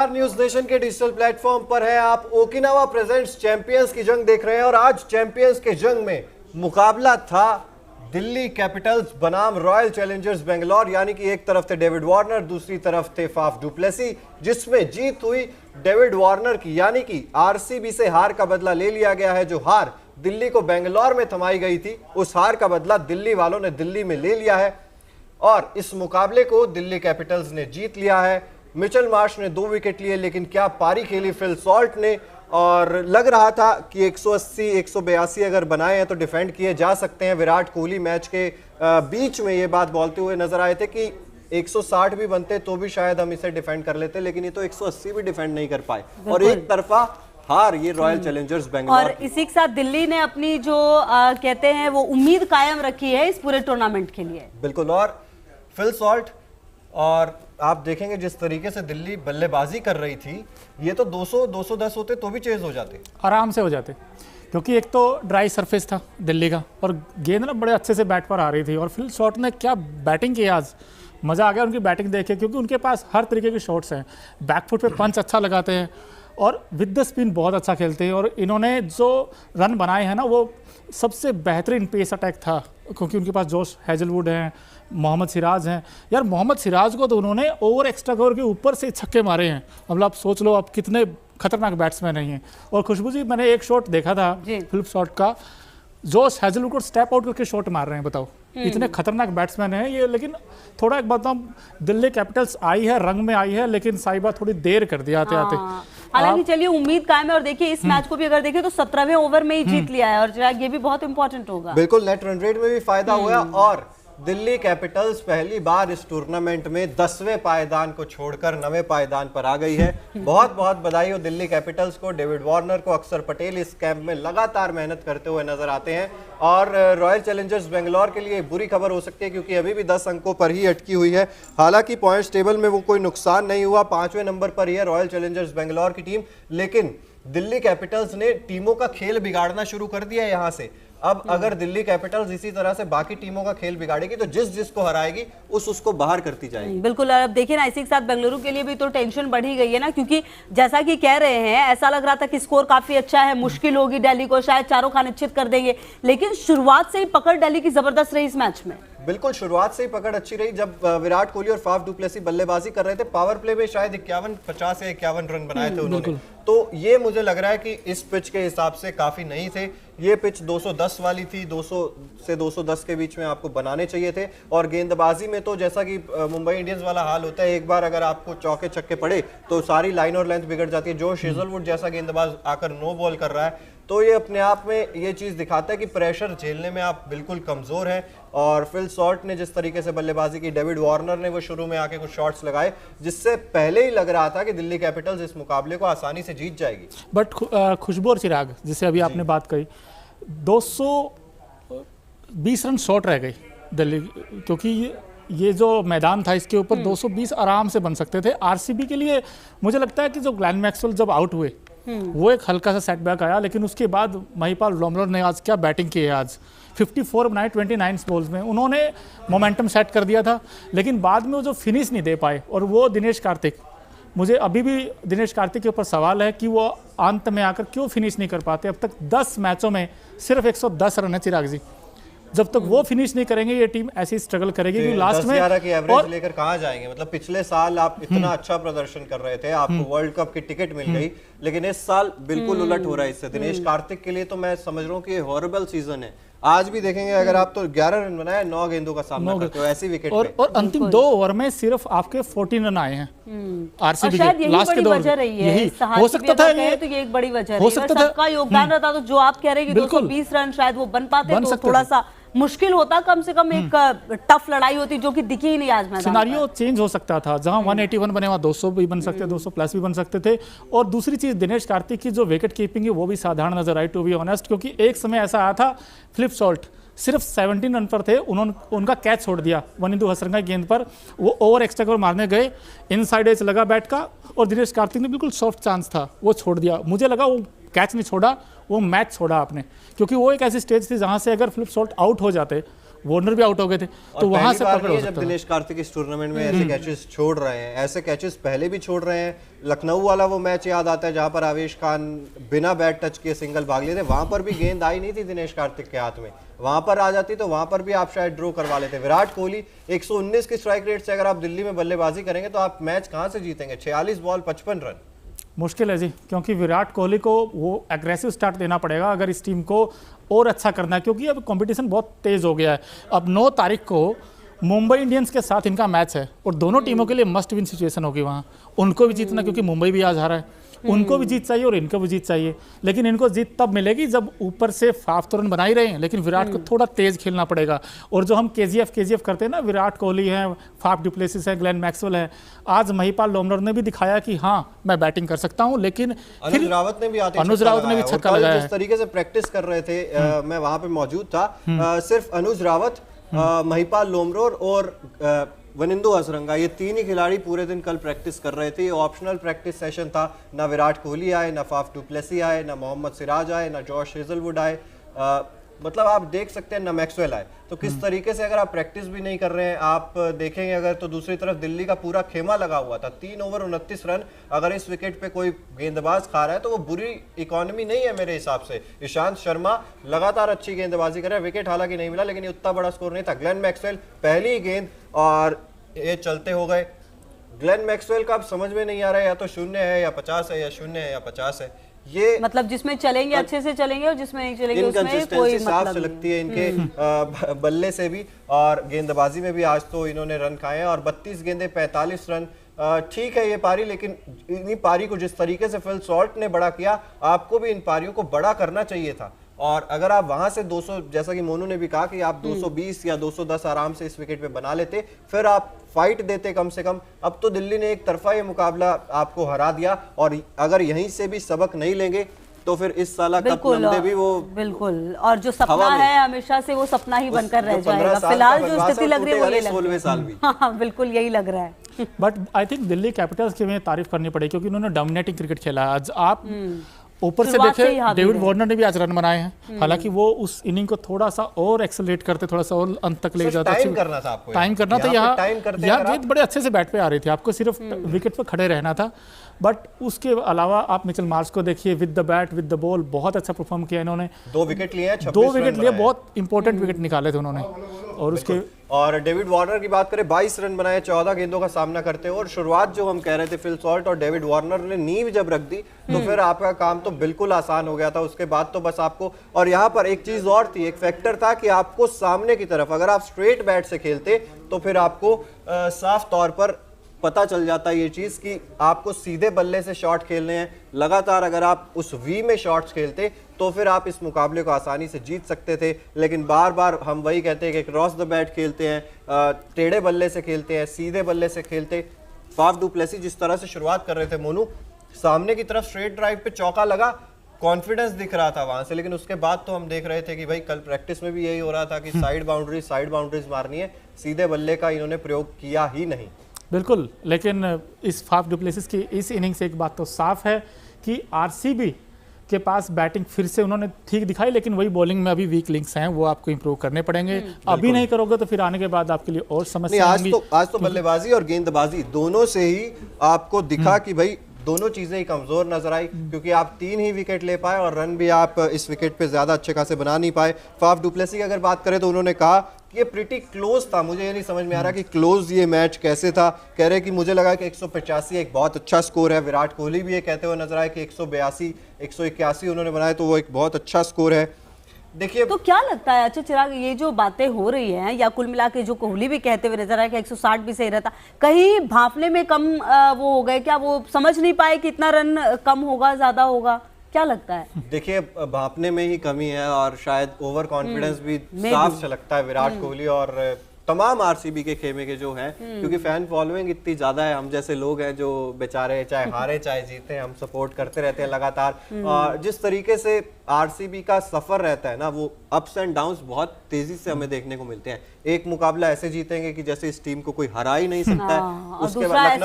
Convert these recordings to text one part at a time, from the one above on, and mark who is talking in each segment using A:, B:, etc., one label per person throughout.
A: News nation के digital platform पर है। आप ओकिनावा प्रेजेंट्स चैंपियंस की जंग देख रहे हैं और आज चैंपियंस के जंग में मुकाबला था दिल्ली कैपिटल्स बनाम रॉयल चैलेंजर्स बेंगलोर। यानी कि एक तरफ थे डेविड वार्नर, दूसरी तरफ थे फाफ डु प्लेसी, जिसमें जीत हुई डेविड वार्नर की। यानी कि आरसीबी से हार का बदला ले लिया गया है। जो हार दिल्ली को बेंगलोर में थमाई गई थी, उस हार का बदला दिल्ली वालों ने दिल्ली में ले लिया है और इस मुकाबले को दिल्ली कैपिटल्स ने जीत लिया है। मिचेल मार्श ने 2 विकेट लिए, लेकिन क्या पारी खेली फिल सॉल्ट ने। और लग रहा था कि 180 182 अगर बनाए हैं तो डिफेंड किए जा सकते हैं। विराट कोहली मैच के बीच में ये बात बोलते हुए नजर आए थे कि 160 भी बनते तो भी शायद हम इसे डिफेंड कर लेते, लेकिन ये तो 180 भी डिफेंड नहीं कर पाए और एक तरफा हार ये रॉयल चैलेंजर्स बेंगलोर।
B: और इसी के साथ दिल्ली ने अपनी जो कहते हैं वो उम्मीद कायम रखी है इस पूरे टूर्नामेंट के लिए।
A: बिल्कुल। और फिल सॉल्ट, और आप देखेंगे जिस तरीके से दिल्ली बल्लेबाजी कर रही थी, ये तो 200 210 होते तो भी चेज हो जाते,
C: आराम से हो जाते, क्योंकि एक तो ड्राई सरफेस था दिल्ली का और गेंद ना बड़े अच्छे से बैट पर आ रही थी। और फिल शॉट ने क्या बैटिंग की आज, मज़ा आ गया उनकी बैटिंग देख के, क्योंकि उनके पास हर तरीके के शॉट्स हैं। बैकफुट पे पंच अच्छा लगाते हैं और विद द स्पिन बहुत अच्छा खेलते हैं। और इन्होंने जो रन बनाए हैं ना, वो सबसे बेहतरीन पेस अटैक था, क्योंकि उनके पास जोश हेजलवुड हैं, मोहम्मद सिराज हैं। यार मोहम्मद सिराज को तो उन्होंने ओवर एक्स्ट्रा कवर के ऊपर से छक्के मारे हैं। मतलब आप सोच लो आप कितने खतरनाक बैट्समैन नहीं हैं। और खुशबू जी, मैंने एक शॉट देखा था फ्लिप शॉट का, जोश हेजलवुड को स्टेप आउट करके शॉट मार रहे हैं। बताओ इतने खतरनाक बैट्समैन हैं ये। लेकिन थोड़ा एक बात, दिल्ली कैपिटल्स आई है, रंग में आई है, लेकिन साहिबा थोड़ी देर कर दिया आते आते।
B: हालांकि चलिए उम्मीद कायम है। और देखिए इस मैच को भी अगर देखें तो 17वें ओवर में ही जीत लिया है और ये भी बहुत इंपॉर्टेंट होगा।
A: बिल्कुल, नेट रन रेट में भी फायदा हुआ और दिल्ली कैपिटल्स पहली बार इस टूर्नामेंट में 10वें पायदान को छोड़कर 9वें पायदान पर आ गई है। बहुत बहुत बधाई हो दिल्ली कैपिटल्स को। डेविड वार्नर को, अक्षर पटेल इस कैंप में लगातार मेहनत करते हुए नजर आते हैं। और रॉयल चैलेंजर्स बेंगलोर के लिए बुरी खबर हो सकती है, क्योंकि अभी भी 10 अंकों पर ही अटकी हुई है। हालांकि पॉइंट्स टेबल में वो कोई नुकसान नहीं हुआ, 5वें नंबर पर ही है रॉयल चैलेंजर्स बेंगलोर की टीम। लेकिन दिल्ली कैपिटल्स ने टीमों का खेल बिगाड़ना शुरू कर दिया है यहाँ से। अब अगर दिल्ली कैपिटल्स इसी तरह से बाकी टीमों का खेल बिगाड़ेगी तो जिसको हराएगी उसको बाहर करती जाएगी।
B: बिल्कुल। और अब देखिए ना, इसी के साथ बेंगलुरु के लिए भी तो टेंशन बढ़ी गई है ना, क्योंकि जैसा कि कह रहे हैं, ऐसा लग रहा था कि स्कोर काफी अच्छा है, मुश्किल होगी दिल्ली को, शायद चारों खाने चित कर देंगे। लेकिन शुरुआत से ही पकड़ दिल्ली की जबरदस्त रही इस मैच में।
A: बिल्कुल, शुरुआत से ही पकड़ अच्छी रही। जब विराट कोहली और फाफ डु प्लेसी बल्लेबाजी कर रहे थे, पावर प्ले में शायद 50 या 51 रन बनाए थे उन्होंने। तो ये मुझे लग रहा है कि इस पिच के हिसाब से काफी नहीं थे। ये पिच 210 वाली थी, 200 से 210 के बीच में आपको बनाने चाहिए थे। और गेंदबाजी में तो जैसा कि मुंबई इंडियंस वाला हाल होता है, एक बार अगर आपको चौके छक्के पड़े तो सारी लाइन और लेंथ बिगड़ जाती है। जो हेजलवुड जैसा गेंदबाज आकर नो बॉल कर रहा है, तो ये अपने आप में ये चीज दिखाता है कि प्रेशर झेलने में आप बिल्कुल कमजोर हैं। और फिल सॉल्ट ने जिस तरीके से बल्लेबाजी की, डेविड वार्नर ने वो शुरू में आके कुछ शॉट्स लगाए, जिससे पहले ही लग रहा था कि दिल्ली कैपिटल्स इस मुकाबले को आसानी से जीत जाएगी।
C: बट खुशबू और चिराग, जिसे अभी आपने बात कही, 220 रन शॉर्ट रह गई दिल्ली, क्योंकि ये जो मैदान था इसके ऊपर 220 आराम से बन सकते थे। आरसीबी के लिए मुझे लगता है कि जो ग्लेन मैक्सवेल जब आउट हुए, वो एक हल्का सा सेटबैक आया, लेकिन उसके बाद महिपाल लोमलर ने आज क्या बैटिंग की है। आज 54 बनाए 29 बॉल्स में, उन्होंने मोमेंटम सेट कर दिया था। लेकिन बाद में वो जो फिनिश नहीं दे पाए, और वो दिनेश कार्तिक, मुझे अभी भी दिनेश कार्तिक के ऊपर सवाल है कि वो अंत में आकर क्यों फिनिश नहीं कर पाते। अब तक 10 मैचों में सिर्फ 110 रन है चिराग जी। जब तक वो फिनिश नहीं करेंगे ये टीम ऐसी स्ट्रगल करेगी कि लास्ट में
A: 10-11 की एवरेज लेकर कहां जाएंगे। मतलब पिछले साल आप इतना अच्छा प्रदर्शन कर रहे थे, आपको वर्ल्ड कप की टिकट मिल गई, लेकिन इस साल बिल्कुल उलट हो रहा है इससे। दिनेश कार्तिक के लिए तो मैं समझ रहा हूँ कि हॉरिबल सीजन है। आज भी देखेंगे, अगर आप तो 11 रन बनाए, 9 गेंदों का सामना करते हो ऐसी विकेट
C: और अंतिम 2 ओवर में सिर्फ आपके 14 रन आए हैं आरसीबी के लास्ट के 2 ओवर। यही हो सकता था, ये
B: तो ये एक बड़ी वजह
C: हो सकता था,
B: सबका योगदान रहता। तो जो आप कह रहे हैं कि 220 रन शायद वो बन पाते तो थोड़ा सा मुश्किल होता, कम से कम एक टफ लड़ाई होती, जो कि दिखी ही नहीं आज मैदान।
C: सिनारियो चेंज हो सकता था, जहां 181 बने वहां 200 भी बन सकते, 200 प्लस भी बन सकते थे। और दूसरी चीज, दिनेश कार्तिक की जो विकेट कीपिंग है वो भी साधारण नजर आई, टू बी ऑनेस्ट, क्योंकि एक समय ऐसा आया था फ्लिप सॉल्ट सिर्फ 17 रन पर थे, उनका कैच छोड़ दिया वनिंदु हसरंगा गेंद पर, वो ओवर एक्स्ट्रा कवर मारने गए, इनसाइड एज लगा बैट का और दिनेश कार्तिक ने बिल्कुल सॉफ्ट चांस था, वो छोड़ दिया। मुझे लगा वो कैच नहीं छोड़ा, वो मैच छोड़ा आपने, क्योंकि वो एक ऐसी स्टेज थी जहां से अगर फ्लिप सॉल्ट आउट हो जाते वार्नर भी आउट हो गए थे, तो वहां से पकड़ हो
A: जब
C: सकता है।
A: दिनेश कार्तिक इस टूर्नामेंट में ऐसे कैचेस छोड़ रहे हैं, ऐसे कैचेस पहले भी छोड़ रहे हैं। लखनऊ वाला वो मैच याद आता है जहां पर आवेश खान बिना बैट टच किए सिंगल भाग लिए थे, वहां पर भी गेंद आई नहीं थी दिनेश कार्तिक के हाथ में, वहां पर आ जाती तो वहां पर भी आप शायद ड्रॉ करवा लेते। विराट कोहली 119 की स्ट्राइक रेट से अगर आप दिल्ली में बल्लेबाजी करेंगे तो आप मैच कहां से जीतेंगे? 46 बॉल 55 रन
C: मुश्किल है जी, क्योंकि विराट कोहली को वो एग्रेसिव स्टार्ट देना पड़ेगा अगर इस टीम को और अच्छा करना है, क्योंकि अब कंपटीशन बहुत तेज हो गया है। अब 9 तारीख को मुंबई इंडियंस के साथ इनका मैच है और दोनों टीमों के लिए मस्ट विन सिचुएशन होगी वहाँ, उनको भी जीतना, क्योंकि मुंबई भी आज हारा है, उनको भी जीत चाहिए और इनको भी जीत चाहिए। लेकिन इनको जीत तब मिलेगी जब ऊपर से फाफ तो रन बना ही रहे हैं, लेकिन विराट को थोड़ा तेज खेलना पड़ेगा। और जो हम केजीएफ करते हैं ना, विराट कोहली हैं, फाफ डुप्लेसिस है, ग्लेन मैक्सवेल है, आज महिपाल लोमनर ने भी दिखाया कि हाँ मैं बैटिंग कर सकता हूँ। लेकिन
A: अनुज रावत ने भी
C: छक्का लगाया है।
A: जिस तरीके से प्रैक्टिस कर रहे थे, मैं वहां पे मौजूद था, सिर्फ अनुज रावत, महिपाल लोमरोर और वनिंदु हसरंगा, ये 3 ही खिलाड़ी पूरे दिन कल प्रैक्टिस कर रहे थे। ऑप्शनल प्रैक्टिस सेशन था, ना विराट कोहली आए, ना फाफ डुप्लेसी आए, ना मोहम्मद सिराज आए, ना जॉश हेजलवुड आए, मतलब आप देख सकते हैं ना मैक्सवेल आए। तो किस तरीके से अगर आप प्रैक्टिस भी नहीं कर रहे हैं, आप देखेंगे अगर, तो दूसरी तरफ दिल्ली का पूरा खेमा लगा हुआ था। 3 ओवर 29 रन अगर इस विकेट पे कोई गेंदबाज खा रहा है तो वो बुरी इकोनॉमी नहीं है मेरे हिसाब से। ईशांत शर्मा लगातार अच्छी गेंदबाजी कर रहे हैं, विकेट हालांकि नहीं मिला लेकिन उतना बड़ा स्कोर नहीं था। ग्लेन मैक्सवेल पहली ही गेंद और ये चलते हो गए। ग्लेन मैक्सवेल का अब समझ में नहीं आ रहा है, या तो 0 है या 50 है, या 0 है या 50 है। ये
B: मतलब जिसमें चलेंगे अच्छे से चलेंगे और जिसमें नहीं चलेंगे उसमें कोई
A: साफ
B: मतलब
A: लगती है इनके बल्ले से भी और गेंदबाजी में भी। आज तो इन्होंने रन खाए हैं और 32 गेंदे 45 रन। ठीक है ये पारी, लेकिन इन्हीं पारी को जिस तरीके से फिल सॉल्ट ने बड़ा किया, आपको भी इन पारियों को बड़ा करना चाहिए था। और अगर आप वहां से 200, जैसा कि मोनू ने भी कहा कि आप 220 या 210 आराम से इस विकेट पे बना लेते, फिर आप फाइट देते कम से कम। अब तो दिल्ली ने एक तरफा ये मुकाबला आपको हरा दिया और अगर यहीं से भी सबक नहीं लेंगे तो फिर इस साल कप नंदे भी वो
B: बिल्कुल, और जो सपना है हमेशा से वो सपना ही बनकर रह जाएगा। फिलहाल जो स्थिति लग रही है वो ये लग रही है।
A: साल भी
B: हाँ, बिल्कुल यही लग रहा है।
C: But I think Delhi Capitals की हमें तारीफ करनी पड़ेगी, क्योंकि उन्होंने डोमिनेटिंग क्रिकेट खेला। आज आप ऊपर से देखे, डेविड वार्नर ने भी आज रन बनाए हैं, हालांकि वो उस इनिंग को थोड़ा सा और एक्सेलरेट करते, थोड़ा सा और अंत तक ले जाता।
A: टाइम करना था आपको,
C: टाइम करना था। यहाँ गेंद बड़े अच्छे से बैट पे आ रही थी, आपको सिर्फ विकेट पे खड़े रहना था। बट उसके अलावा आप मिचेल मार्श को देखिए, with the bat with the ball बहुत अच्छा परफॉर्म किया इन्होंने।
A: 2 विकेट लिए,
C: 2 विकेट लिए, बहुत इंपॉर्टेंट विकेट निकाले थे उन्होंने। और उसके
A: और डेविड वार्नर की बात करें, 22 रन बनाए 14 गेंदों का सामना करते हुए। और शुरुआत जो हम कह रहे थे, फिल सॉल्ट और डेविड वार्नर ने नींव जब रख दी तो फिर आपका काम तो बिल्कुल आसान हो गया था। उसके बाद तो बस आपको, और यहाँ पर एक चीज और थी, एक फैक्टर था कि आपको सामने की तरफ अगर आप स्ट्रेट बैट से खेलते तो फिर आपको साफ तौर पर पता चल जाता है ये चीज कि आपको सीधे बल्ले से शॉट खेलने हैं लगातार। अगर आप उस वी में शॉट्स खेलते तो फिर आप इस मुकाबले को आसानी से जीत सकते थे। लेकिन बार बार हम वही कहते हैं कि क्रॉस द बैट खेलते हैं, टेढ़े बल्ले से खेलते हैं, सीधे बल्ले से खेलते। फाफ डुप्लेसी जिस तरह से शुरुआत कर रहे थे मोनू, सामने की तरफ स्ट्रेट ड्राइव पे चौका लगा, कॉन्फिडेंस दिख रहा था वहां से। लेकिन उसके बाद तो हम देख रहे थे कि भाई कल प्रैक्टिस में भी यही हो रहा था कि साइड बाउंड्रीज मारनी है, सीधे बल्ले का इन्होंने प्रयोग किया ही नहीं।
C: बिल्कुल, लेकिन इस फाफ डुप्लेसिस की इस इनिंग से एक बात तो साफ है कि आरसीबी के पास बैटिंग फिर से उन्होंने ठीक दिखाई, लेकिन वही बॉलिंग में अभी वीक लिंक्स हैं, वो आपको इंप्रूव करने पड़ेंगे। अभी नहीं करोगे तो फिर आने के बाद आपके लिए और समस्या होंगी।
A: आज तो बल्लेबाजी और गेंदबाजी दोनों से ही आपको दिखा कि भाई दोनों चीजें ही कमजोर नजर आई, क्योंकि आप 3 ही विकेट ले पाए और रन भी आप इस विकेट पे ज्यादा अच्छे खासे बना नहीं पाए। फाफ डुप्लेसी की अगर बात करें तो उन्होंने कहा कि ये प्रीटी क्लोज था। मुझे ये नहीं समझ में आ रहा कि क्लोज ये मैच कैसे था। कह रहे कि मुझे लगा कि 185 एक बहुत अच्छा स्कोर है। विराट कोहली भी ये कहते हुए नजर आए कि 182 181 उन्होंने बनाए, तो वो एक बहुत अच्छा स्कोर है। देखिए
B: तो क्या लगता है, अच्छा चिराग, ये जो बातें हो रही हैं या कुल मिला के जो कोहली भी कहते हुए नजर आया कि 160 भी सही रहता, कहीं भांपने में कम वो हो गए क्या? वो समझ नहीं पाए कि इतना रन कम होगा, ज्यादा होगा, क्या लगता है?
A: देखिए भांपने में ही कमी है और शायद ओवर कॉन्फिडेंस भी साफ झलकता है विराट कोहली और तमाम आरसीबी के खेमे के जो हैं, क्योंकि फैन फॉलोइंग इतनी ज्यादा है। हम जैसे लोग हैं जो बेचारे चाहे हारे चाहे जीते, हम सपोर्ट करते रहते हैं लगातार। और जिस तरीके से आरसीबी का सफर रहता है ना, वो अप्स एंड डाउन्स बहुत तेजी से हमें देखने को मिलते हैं। एक मुकाबला ऐसे जीतेंगे कि जैसे इस टीम को कोई हरा ही नहीं सकता है। उसके बाद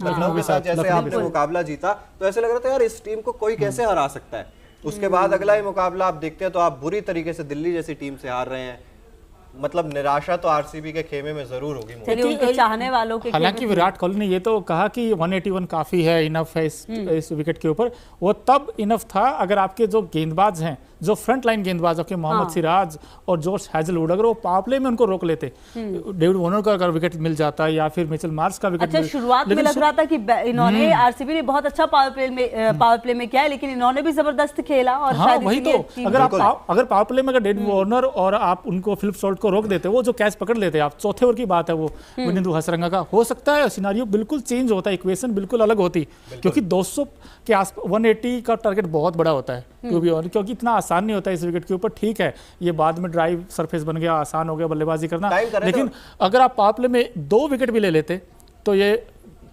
A: लखनऊ के साथ जैसे आपने मुकाबला जीता तो ऐसे लग रहा था यार इस टीम को कोई कैसे हरा सकता है। उसके बाद अगला ही मुकाबला आप देखते हैं तो आप बुरी तरीके से दिल्ली जैसी टीम से हार रहे हैं। मतलब निराशा तो आरसीबी के खेमे में जरूर होगी।
B: चलिए उनके चाहने वालों के
C: हालांकि विराट कोहली ने ये तो कहा कि 181 काफी है, इनफ है इस विकेट के ऊपर। वो तब इनफ था अगर आपके जो गेंदबाज हैं, जो फ्रंट लाइन गेंदबाज आपके मोहम्मद सिराज और जोश हैजलवुड, अगर वो पावर प्ले में उनको रोक लेते, डेविड वार्नर का अगर विकेट मिल जाता या फिर मिचेल मार्श का विकेट।
B: अच्छा, शुरुआत में लग रहा था कि इन्होंने आरसीबी ने बहुत अच्छा पावर प्ले में किया है, लेकिन इन्होंने भी जबरदस्त खेला और
C: हाँ वही तो, अगर पावर प्ले में अगर डेविड वार्नर और आप उनको फिलिप सॉल्ट को रोक देते, वो जो कैच पकड़ लेते आप, चौथे ओवर की बात है वो विनिंदु हसरंगा का, हो सकता है सिनारियो बिल्कुल चेंज होता है, इक्वेशन बिल्कुल अलग होती, क्योंकि 200 के आस 180 का टारगेट बहुत बड़ा होता है क्योंकि इतना आसान नहीं होता इस विकेट के ऊपर। ठीक है, ये बाद में ड्राइव सरफेस बन गया, आसान हो गया बल्लेबाजी करना, लेकिन अगर आप पावर प्ले में 2 विकेट भी ले लेते तो ये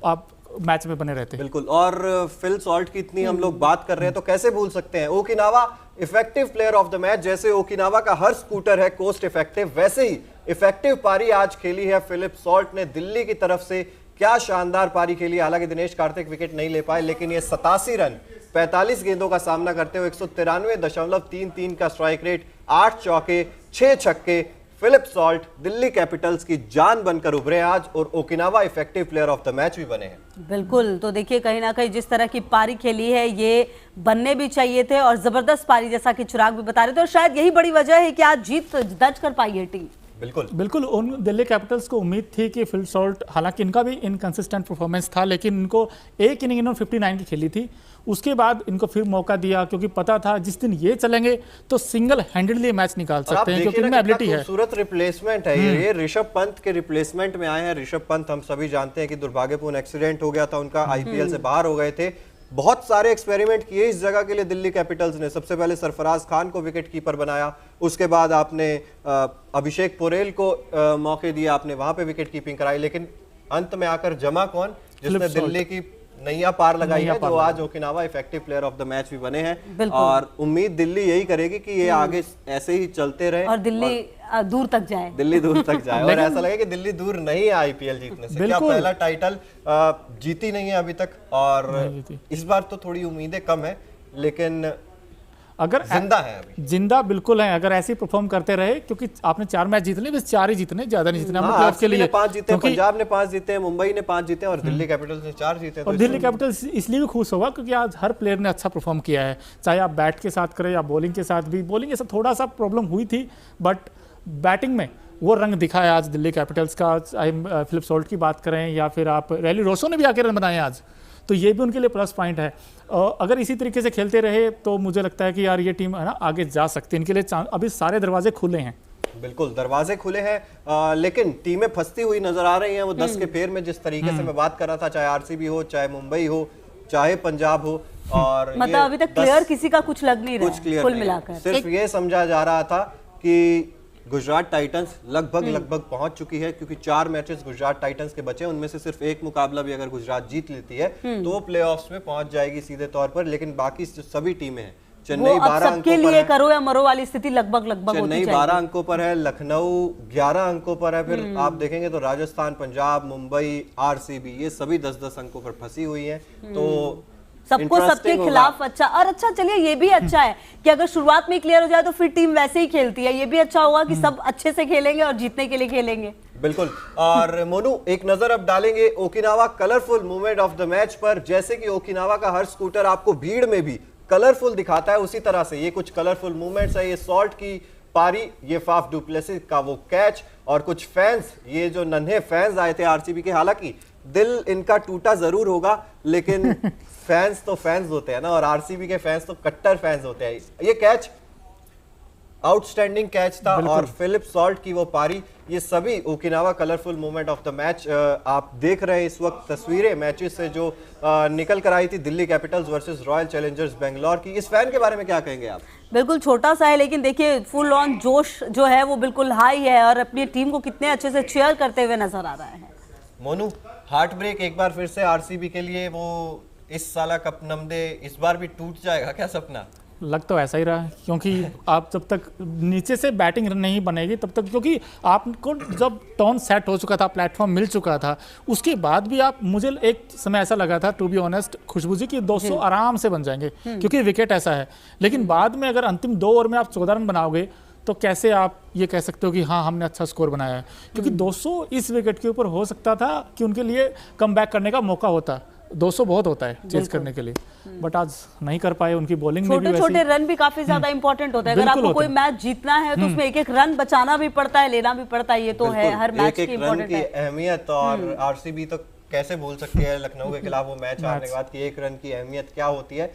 C: आप मैच में बने रहते।
A: बिल्कुल, और फिल सॉल्ट की इतनी हम लोग बात कर रहे हैं तो कैसे भूल सकते हैं Okinawa effective player of the match. जैसे ओकिनावा का हर स्कूटर है कोस्ट इफेक्टिव, वैसे ही इफेक्टिव पारी आज खेली है फिलिप सॉल्ट ने दिल्ली की तरफ से। क्या शानदार पारी खेली, हालांकि दिनेश कार्तिक विकेट नहीं ले पाए, लेकिन ये 87 रन 45 गेंदों का सामना करते हुए 193.33 का स्ट्राइक रेट, 8 चौके 6 छक्के, फिलिप सॉल्ट दिल्ली कैपिटल्स की जान बनकर उभरे आज और Okinawa effective player of the match भी बने हैं।
B: बिल्कुल, तो देखिए कहीं ना कहीं जिस तरह की पारी खेली है ये बनने भी चाहिए थे और जबरदस्त पारी जैसा कि चिराग भी बता रहे थे, और शायद यही बड़ी वजह है कि आज जीत दर्ज कर पाई है टीम।
C: बिल्कुल उन दिल्ली कैपिटल्स को उम्मीद थी कि फिल सॉल्ट, हालांकि इनका भी इनकंसिस्टेंट परफॉर्मेंस था, लेकिन इनको एक इनिंग इन्होंने 59 की खेली थी, उसके बाद इनको फिर मौका दिया क्योंकि पता था जिस दिन ये चलेंगे तो सिंगल हैंडेडली मैच निकाल सकते हैं क्योंकि इनमें एबिलिटी है।
A: खूबसूरत रिप्लेसमेंट है ये ऋषभ पंत के रिप्लेसमेंट में आए हैं। ऋषभ पंत हम सभी जानते हैं कि दुर्भाग्यपूर्ण एक्सीडेंट हो गया था उनका, आईपीएल से बाहर हो गए थे। बहुत सारे एक्सपेरिमेंट किए इस जगह के लिए दिल्ली कैपिटल्स ने। सबसे पहले सरफराज खान को विकेट कीपर बनाया, उसके बाद आपने अभिषेक पोरेल को मौके दिए, आपने वहां पे विकेट कीपिंग कराई, लेकिन अंत में आकर जमा कौन, जिसने दिल्ली की नैया पार लगाई है, जो आज Okinawa effective player of the match भी बने हैं। और उम्मीद दिल्ली यही करेगी कि ये आगे ऐसे ही चलते रहे
B: और दिल्ली दूर तक जाए,
A: दिल्ली दूर तक जाए। और ऐसा लगे कि दिल्ली दूर नहीं है आईपीएल जीतने से। क्या पहला टाइटल जीती नहीं है अभी तक, और इस बार तो थोड़ी उम्मीदें कम है, लेकिन
C: अगर
A: जिंदा है अभी,
C: जिंदा बिल्कुल है अगर ऐसे परफॉर्म करते रहे, क्योंकि आपने 4 मैच जीतने, बस 4 ही जीतने, ज्यादा नहीं जीतने प्लेऑफ के लिए।
A: 5 जीते, पंजाब ने 5 जीते, मुंबई ने 5 जीते और दिल्ली कैपिटल्स ने 4 जीते।
C: और दिल्ली कैपिटल्स इसलिए भी खुश होगा क्योंकि आज हर प्लेयर ने अच्छा परफॉर्म किया है, चाहे आप बैट के साथ करें या बॉलिंग के साथ भी। बॉलिंग के साथ थोड़ा सा प्रॉब्लम हुई थी, बट बैटिंग में वो रंग दिखा है आज दिल्ली कैपिटल्स का। चाहे फिलिप सॉल्ट की बात करें या फिर आप रैली रोसो ने भी आके रन बनाए आज, तो ये भी उनके लिए प्लस पॉइंट है। अगर इसी तरीके से खेलते रहे तो मुझे लगता है कि यार ये टीम है ना आगे जा सकती है, इनके लिए अभी सारे दरवाजे खुले हैं।
A: बिल्कुल दरवाजे खुले हैं, लेकिन टीमें फंसती हुई नजर आ रही हैं। वो 10 के फेर में जिस तरीके से मैं बात कर रहा था, चाहे आरसीबी हो, चाहे मुंबई हो, चाहे पंजाब हो, और
B: मतलब अभी तक क्लियर किसी का कुछ लग नहीं रहा है कुल मिलाकर।
A: सिर्फ ये समझा जा रहा था कि गुजरात टाइटंस लगभग पहुंच चुकी है, क्योंकि 4 मैचेस गुजरात टाइटंस के बचे, उनमें से सिर्फ एक मुकाबला भी अगर गुजरात जीत लेती है तो प्लेऑफ्स में पहुंच जाएगी सीधे तौर पर। लेकिन बाकी जो सभी टीमें हैं, चेन्नई 12 अंकों पर है,
B: करो या मरो वाली स्थिति लगभग
A: चेन्नई 12 अंकों पर है, लखनऊ 11 अंकों पर है, फिर आप देखेंगे तो राजस्थान, पंजाब, मुंबई, आरसीबी, ये सभी 10-10 अंकों पर फंसी हुई है। तो
B: सबको सबके खिलाफ अच्छा, और अच्छा चलिए ये भी अच्छा है कि अगर शुरुआत में क्लियर हो जाए तो फिर टीम वैसे ही खेलती है। ये भी अच्छा होगा कि सब अच्छे से खेलेंगे और जीतने के लिए खेलेंगे।
A: बिल्कुल। और मोनू, एक नजर अब डालेंगे Okinawa colourful movement of the match पर। जैसे कि ओकिनावा का हर स्कूटर आपको भीड़ में भी कलरफुल दिखाता है, उसी तरह से ये कुछ कलरफुल मूवमेंट्स है। ये सॉल्ट की पारी, ये फाफ डू प्लेसिस का वो कैच, और कुछ फैंस, ये जो नन्हे फैंस आए थे आरसीबी के, हालांकि दिल इनका टूटा जरूर होगा, लेकिन फैंस तो फैंस होते हैं ना, और आरसीबी के फैंस तो कट्टर फैंस होते हैं। ये कैच आउटस्टैंडिंग कैच था, और फिलिप सॉल्ट की वो पारी, ये सभी Okinawa colourful movement of the match. आप देख रहे हैं इस वक्त तस्वीरें मैचेस से जो निकल कर आई थी Delhi Capitals versus royal Challengers Bangalore की। इस फैन के बारे में क्या कहेंगे आप?
B: बिल्कुल छोटा सा है, लेकिन देखिए फुल ऑन जोश जो है वो बिल्कुल हाई है, और अपनी टीम को कितने अच्छे से चीयर करते हुए नजर आ रहा है।
A: मोनू, हार्ट ब्रेक एक बार फिर से आरसीबी के लिए, वो इस साल कप नमदे इस बार भी टूट जाएगा क्या सपना?
C: लग तो ऐसा ही रहा है, क्योंकि आप जब तक नीचे से बैटिंग नहीं बनेगी तब तक, क्योंकि आपको जब टर्न सेट हो चुका था, प्लेटफॉर्म मिल चुका था, उसके बाद भी आप, मुझे एक समय ऐसा लगा था टू बी ऑनेस्ट खुशबू जी की 200 आराम से बन जाएंगे क्योंकि विकेट ऐसा है। लेकिन बाद में अगर अंतिम 2 ओवर में आप 14 रन बनाओगे तो कैसे आप ये कह सकते हो कि हाँ हमने अच्छा स्कोर बनाया है, क्योंकि 200 इस विकेट के ऊपर हो सकता था कि उनके लिए कम बैक करने का मौका होता। 200 बहुत होता है चेज करने के लिए, बट आज नहीं कर पाए। उनकी बॉलिंग में भी
B: छोटे छोटे रन भी काफी ज्यादा इंपॉर्टेंट होते हैं। अगर आपको कोई मैच जीतना है तो उसमें एक एक रन बचाना भी पड़ता है, लेना भी पड़ता है। ये तो है हर मैच की इंपॉर्टेंट है।
A: अहमियत और आरसीबी तो कैसे भूल सकती है लखनऊ के खिलाफ वो मैच हारने के बाद कि एक रन की अहमियत क्या होती है।